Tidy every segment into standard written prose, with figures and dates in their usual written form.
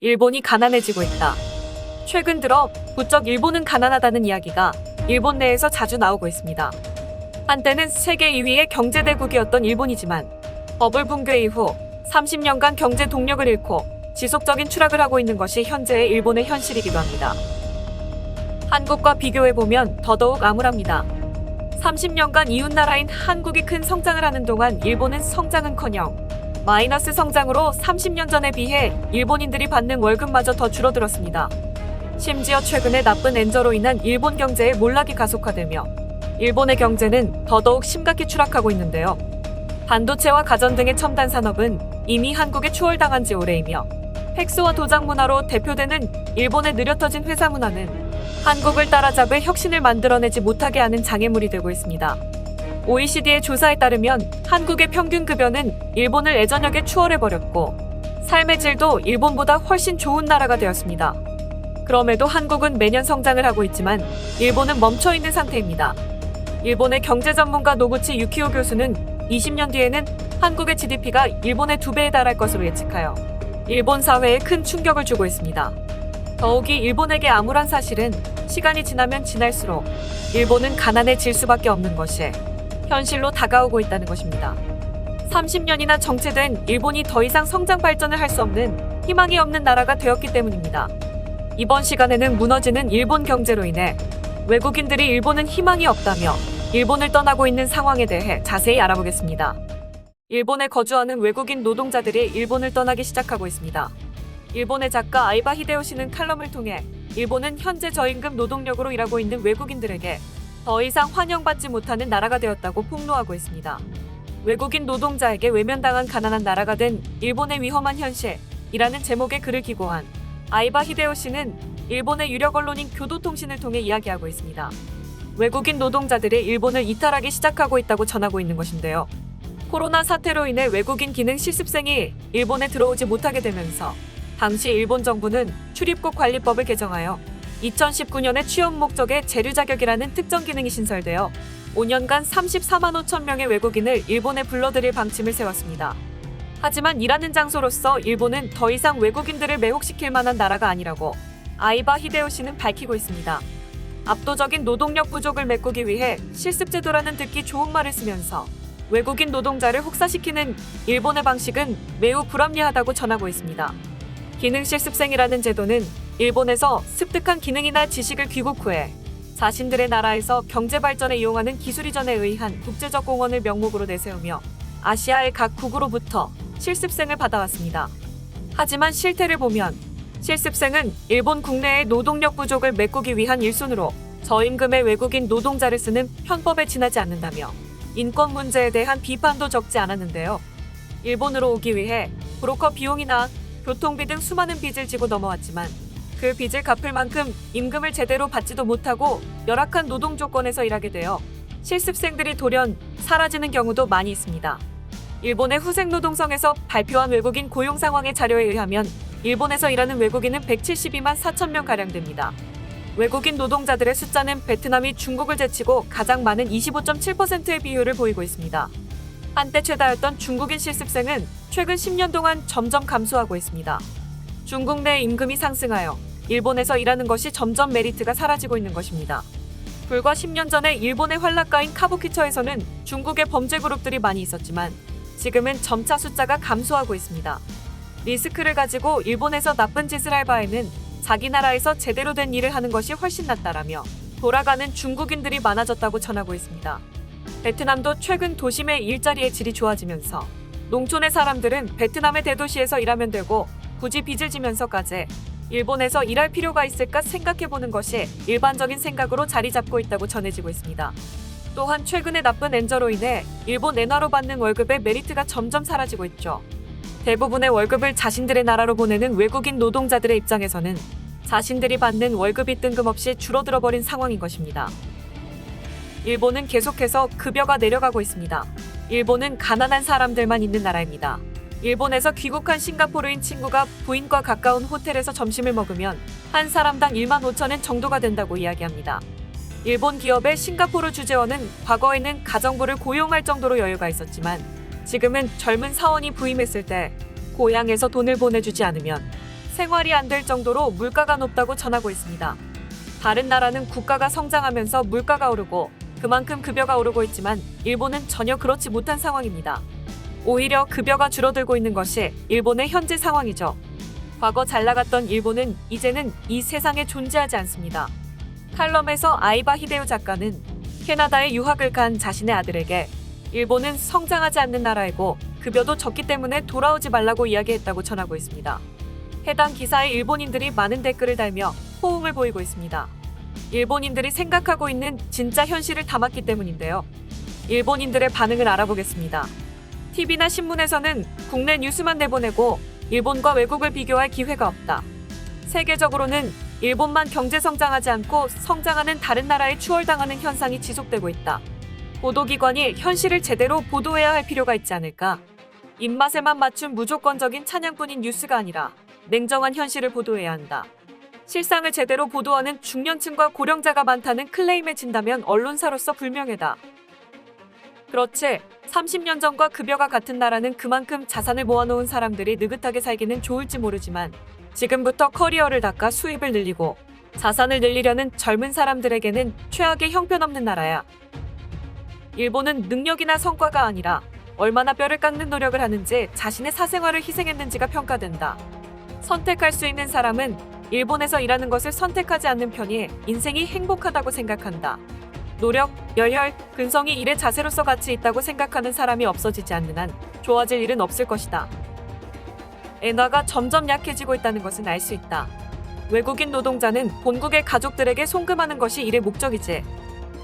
일본이 가난해지고 있다. 최근 들어 부쩍 일본은 가난하다는 이야기가 일본 내에서 자주 나오고 있습니다. 한때는 세계 2위의 경제대국이었던 일본이지만 버블 붕괴 이후 30년간 경제 동력을 잃고 지속적인 추락을 하고 있는 것이 현재의 일본의 현실이기도 합니다. 한국과 비교해보면 더더욱 암울합니다. 30년간 이웃나라인 한국이 큰 성장을 하는 동안 일본은 성장은커녕 마이너스 성장으로 30년 전에 비해 일본인들이 받는 월급마저 더 줄어들었습니다. 심지어 최근에 나쁜 엔저로 인한 일본 경제의 몰락이 가속화되며 일본의 경제는 더더욱 심각히 추락하고 있는데요. 반도체와 가전 등의 첨단 산업은 이미 한국에 추월당한 지 오래이며 팩스와 도장 문화로 대표되는 일본의 느려터진 회사 문화는 한국을 따라잡을 혁신을 만들어내지 못하게 하는 장애물이 되고 있습니다. OECD의 조사에 따르면 한국의 평균 급여는 일본을 예전역에 추월해버렸고 삶의 질도 일본보다 훨씬 좋은 나라가 되었습니다. 그럼에도 한국은 매년 성장을 하고 있지만 일본은 멈춰있는 상태입니다. 일본의 경제 전문가 노구치 유키오 교수는 20년 뒤에는 한국의 GDP가 일본의 2배에 달할 것으로 예측하여 일본 사회에 큰 충격을 주고 있습니다. 더욱이 일본에게 암울한 사실은 시간이 지나면 지날수록 일본은 가난해질 수밖에 없는 것이 현실로 다가오고 있다는 것입니다. 30년이나 정체된 일본이 더 이상 성장 발전을 할 수 없는 희망이 없는 나라가 되었기 때문입니다. 이번 시간에는 무너지는 일본 경제로 인해 외국인들이 일본은 희망이 없다며 일본을 떠나고 있는 상황에 대해 자세히 알아보겠습니다. 일본에 거주하는 외국인 노동자들이 일본을 떠나기 시작하고 있습니다. 일본의 작가 아이바 히데요시는 칼럼을 통해 일본은 현재 저임금 노동력으로 일하고 있는 외국인들에게 더 이상 환영받지 못하는 나라가 되었다고 폭로하고 있습니다. 외국인 노동자에게 외면당한 가난한 나라가 된 일본의 위험한 현실이라는 제목의 글을 기고한 아이바 히데요시는 일본의 유력 언론인 교도통신을 통해 이야기하고 있습니다. 외국인 노동자들이 일본을 이탈하기 시작하고 있다고 전하고 있는 것인데요. 코로나 사태로 인해 외국인 기능 실습생이 일본에 들어오지 못하게 되면서 당시 일본 정부는 출입국 관리법을 개정하여 2019년에 취업 목적의 재류 자격이라는 특정 기능이 신설되어 5년간 34만 5천 명의 외국인을 일본에 불러들일 방침을 세웠습니다. 하지만 일하는 장소로서 일본은 더 이상 외국인들을 매혹시킬 만한 나라가 아니라고 아이바 히데요시는 밝히고 있습니다. 압도적인 노동력 부족을 메꾸기 위해 실습제도라는 듣기 좋은 말을 쓰면서 외국인 노동자를 혹사시키는 일본의 방식은 매우 불합리하다고 전하고 있습니다. 기능 실습생이라는 제도는 일본에서 습득한 기능이나 지식을 귀국 후에 자신들의 나라에서 경제 발전에 이용하는 기술이전에 의한 국제적 공헌을 명목으로 내세우며 아시아의 각 국으로부터 실습생을 받아왔습니다. 하지만 실태를 보면 실습생은 일본 국내의 노동력 부족을 메꾸기 위한 일순으로 저임금의 외국인 노동자를 쓰는 편법에 지나지 않는다며 인권 문제에 대한 비판도 적지 않았는데요. 일본으로 오기 위해 브로커 비용이나 교통비 등 수많은 빚을 지고 넘어왔지만 그 빚을 갚을 만큼 임금을 제대로 받지도 못하고 열악한 노동 조건에서 일하게 되어 실습생들이 돌연 사라지는 경우도 많이 있습니다. 일본의 후생노동성에서 발표한 외국인 고용 상황의 자료에 의하면 일본에서 일하는 외국인은 172만 4천 명가량 됩니다. 외국인 노동자들의 숫자는 베트남이 중국을 제치고 가장 많은 25.7%의 비율을 보이고 있습니다. 한때 최다였던 중국인 실습생은 최근 10년 동안 점점 감소하고 있습니다. 중국 내 임금이 상승하여 일본에서 일하는 것이 점점 메리트가 사라지고 있는 것입니다. 불과 10년 전에 일본의 활락가인 카부키처에서는 중국의 범죄 그룹들이 많이 있었지만 지금은 점차 숫자가 감소하고 있습니다. 리스크를 가지고 일본에서 나쁜 짓을 할 바에는 자기 나라에서 제대로 된 일을 하는 것이 훨씬 낫다라며 돌아가는 중국인들이 많아졌다고 전하고 있습니다. 베트남도 최근 도심의 일자리의 질이 좋아지면서 농촌의 사람들은 베트남의 대도시에서 일하면 되고 굳이 빚을 지면서까지 일본에서 일할 필요가 있을까 생각해보는 것이 일반적인 생각으로 자리 잡고 있다고 전해지고 있습니다. 또한 최근의 나쁜 엔저로 인해 일본 엔화로 받는 월급의 메리트가 점점 사라지고 있죠. 대부분의 월급을 자신들의 나라로 보내는 외국인 노동자들의 입장에서는 자신들이 받는 월급이 뜬금없이 줄어들어 버린 상황인 것입니다. 일본은 계속해서 급여가 내려가고 있습니다. 일본은 가난한 사람들만 있는 나라입니다. 일본에서 귀국한 싱가포르인 친구가 부인과 가까운 호텔에서 점심을 먹으면 한 사람당 1만 5천엔 정도가 된다고 이야기합니다. 일본 기업의 싱가포르 주재원은 과거에는 가정부를 고용할 정도로 여유가 있었지만 지금은 젊은 사원이 부임했을 때 고향에서 돈을 보내주지 않으면 생활이 안 될 정도로 물가가 높다고 전하고 있습니다. 다른 나라는 국가가 성장하면서 물가가 오르고 그만큼 급여가 오르고 있지만 일본은 전혀 그렇지 못한 상황입니다. 오히려 급여가 줄어들고 있는 것이 일본의 현재 상황이죠. 과거 잘 나갔던 일본은 이제는 이 세상에 존재하지 않습니다. 칼럼에서 아이바 히데요 작가는 캐나다에 유학을 간 자신의 아들에게 일본은 성장하지 않는 나라이고 급여도 적기 때문에 돌아오지 말라고 이야기했다고 전하고 있습니다. 해당 기사에 일본인들이 많은 댓글을 달며 호응을 보이고 있습니다. 일본인들이 생각하고 있는 진짜 현실을 담았기 때문인데요. 일본인들의 반응을 알아보겠습니다. TV나 신문에서는 국내 뉴스만 내보내고 일본과 외국을 비교할 기회가 없다. 세계적으로는 일본만 경제 성장하지 않고 성장하는 다른 나라에 추월당하는 현상이 지속되고 있다. 보도기관이 현실을 제대로 보도해야 할 필요가 있지 않을까? 입맛에만 맞춘 무조건적인 찬양뿐인 뉴스가 아니라 냉정한 현실을 보도해야 한다. 실상을 제대로 보도하는 중년층과 고령자가 많다는 클레임에 진다면 언론사로서 불명예다. 그렇지, 30년 전과 급여가 같은 나라는 그만큼 자산을 모아놓은 사람들이 느긋하게 살기는 좋을지 모르지만 지금부터 커리어를 닦아 수입을 늘리고 자산을 늘리려는 젊은 사람들에게는 최악의 형편없는 나라야. 일본은 능력이나 성과가 아니라 얼마나 뼈를 깎는 노력을 하는지 자신의 사생활을 희생했는지가 평가된다. 선택할 수 있는 사람은 일본에서 일하는 것을 선택하지 않는 편이 인생이 행복하다고 생각한다. 노력, 열혈, 근성이 일의 자세로서 가치 있다고 생각하는 사람이 없어지지 않는 한 좋아질 일은 없을 것이다. 엔화가 점점 약해지고 있다는 것은 알 수 있다. 외국인 노동자는 본국의 가족들에게 송금하는 것이 일의 목적이지.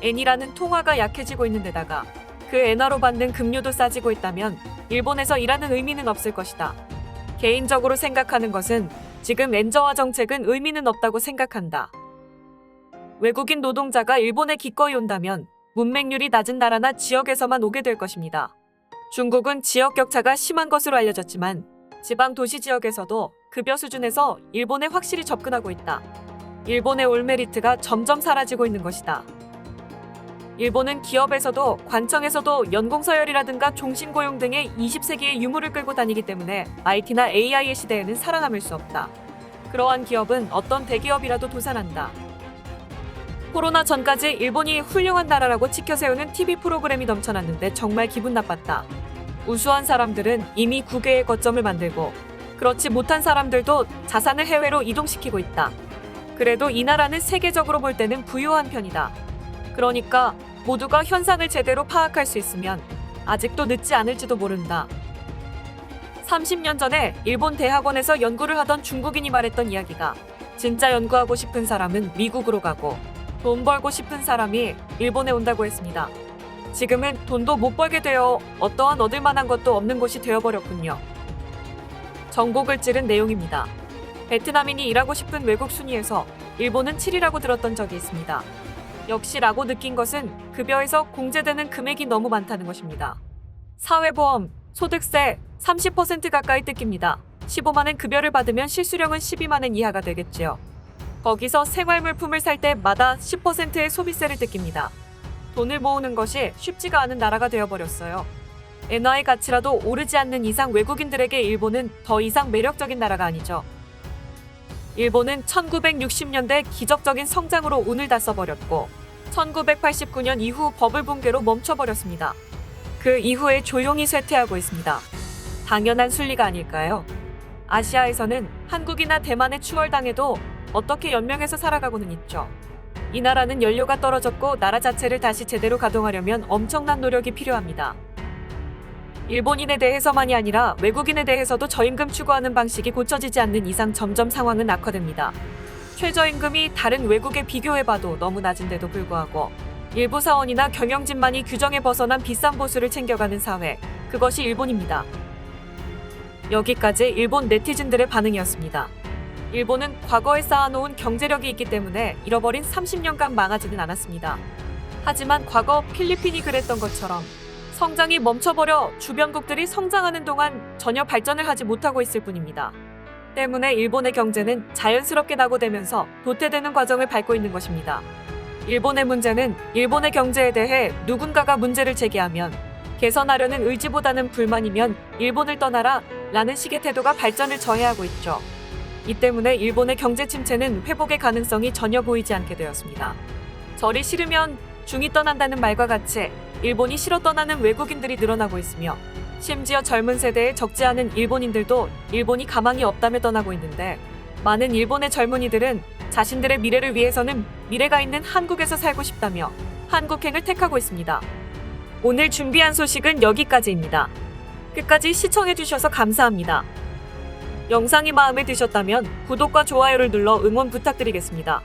엔이라는 통화가 약해지고 있는 데다가 그 엔화로 받는 급료도 싸지고 있다면 일본에서 일하는 의미는 없을 것이다. 개인적으로 생각하는 것은 지금 엔저화 정책은 의미는 없다고 생각한다. 외국인 노동자가 일본에 기꺼이 온다면 문맹률이 낮은 나라나 지역에서만 오게 될 것입니다. 중국은 지역 격차가 심한 것으로 알려졌지만 지방 도시 지역에서도 급여 수준에서 일본에 확실히 접근하고 있다. 일본의 올메리트가 점점 사라지고 있는 것이다. 일본은 기업에서도 관청에서도 연공서열이라든가 종신고용 등의 20세기의 유물을 끌고 다니기 때문에 IT나 AI의 시대에는 살아남을 수 없다. 그러한 기업은 어떤 대기업이라도 도산한다. 코로나 전까지 일본이 훌륭한 나라라고 치켜세우는 TV 프로그램이 넘쳐났는데 정말 기분 나빴다. 우수한 사람들은 이미 국외에 거점을 만들고 그렇지 못한 사람들도 자산을 해외로 이동시키고 있다. 그래도 이 나라는 세계적으로 볼 때는 부유한 편이다. 그러니까 모두가 현상을 제대로 파악할 수 있으면 아직도 늦지 않을지도 모른다. 30년 전에 일본 대학원에서 연구를 하던 중국인이 말했던 이야기가 진짜 연구하고 싶은 사람은 미국으로 가고 돈 벌고 싶은 사람이 일본에 온다고 했습니다. 지금은 돈도 못 벌게 되어 어떠한 얻을 만한 것도 없는 곳이 되어버렸군요. 전곡을 찌른 내용입니다. 베트남인이 일하고 싶은 외국 순위에서 일본은 7위라고 들었던 적이 있습니다. 역시 라고 느낀 것은 급여에서 공제되는 금액이 너무 많다는 것입니다. 사회보험, 소득세 30% 가까이 뜯깁니다. 15만원 급여를 받으면 실수령은 12만원 이하가 되겠지요. 거기서 생활물품을 살 때마다 10%의 소비세를 뜯깁니다. 돈을 모으는 것이 쉽지가 않은 나라가 되어버렸어요. 엔화의 가치라도 오르지 않는 이상 외국인들에게 일본은 더 이상 매력적인 나라가 아니죠. 일본은 1960년대 기적적인 성장으로 운을 다 써버렸고 1989년 이후 버블 붕괴로 멈춰버렸습니다. 그 이후에 조용히 쇠퇴하고 있습니다. 당연한 순리가 아닐까요? 아시아에서는 한국이나 대만에 추월당해도 어떻게 연명해서 살아가고는 있죠. 이 나라는 연료가 떨어졌고 나라 자체를 다시 제대로 가동하려면 엄청난 노력이 필요합니다. 일본인에 대해서만이 아니라 외국인에 대해서도 저임금 추구하는 방식이 고쳐지지 않는 이상 점점 상황은 악화됩니다. 최저임금이 다른 외국에 비교해봐도 너무 낮은데도 불구하고 일부 사원이나 경영진만이 규정에 벗어난 비싼 보수를 챙겨가는 사회, 그것이 일본입니다. 여기까지 일본 네티즌들의 반응이었습니다. 일본은 과거에 쌓아놓은 경제력이 있기 때문에 잃어버린 30년간 망하지는 않았습니다. 하지만 과거 필리핀이 그랬던 것처럼 성장이 멈춰버려 주변국들이 성장하는 동안 전혀 발전을 하지 못하고 있을 뿐입니다. 때문에 일본의 경제는 자연스럽게 낙오되면서 도태되는 과정을 밟고 있는 것입니다. 일본의 문제는 일본의 경제에 대해 누군가가 문제를 제기하면 개선하려는 의지보다는 불만이면 일본을 떠나라 라는 식의 태도가 발전을 저해하고 있죠. 이 때문에 일본의 경제 침체는 회복의 가능성이 전혀 보이지 않게 되었습니다. 절이 싫으면 중이 떠난다는 말과 같이 일본이 싫어 떠나는 외국인들이 늘어나고 있으며 심지어 젊은 세대에 적지 않은 일본인들도 일본이 가망이 없다며 떠나고 있는데 많은 일본의 젊은이들은 자신들의 미래를 위해서는 미래가 있는 한국에서 살고 싶다며 한국행을 택하고 있습니다. 오늘 준비한 소식은 여기까지입니다. 끝까지 시청해주셔서 감사합니다. 영상이 마음에 드셨다면 구독과 좋아요를 눌러 응원 부탁드리겠습니다.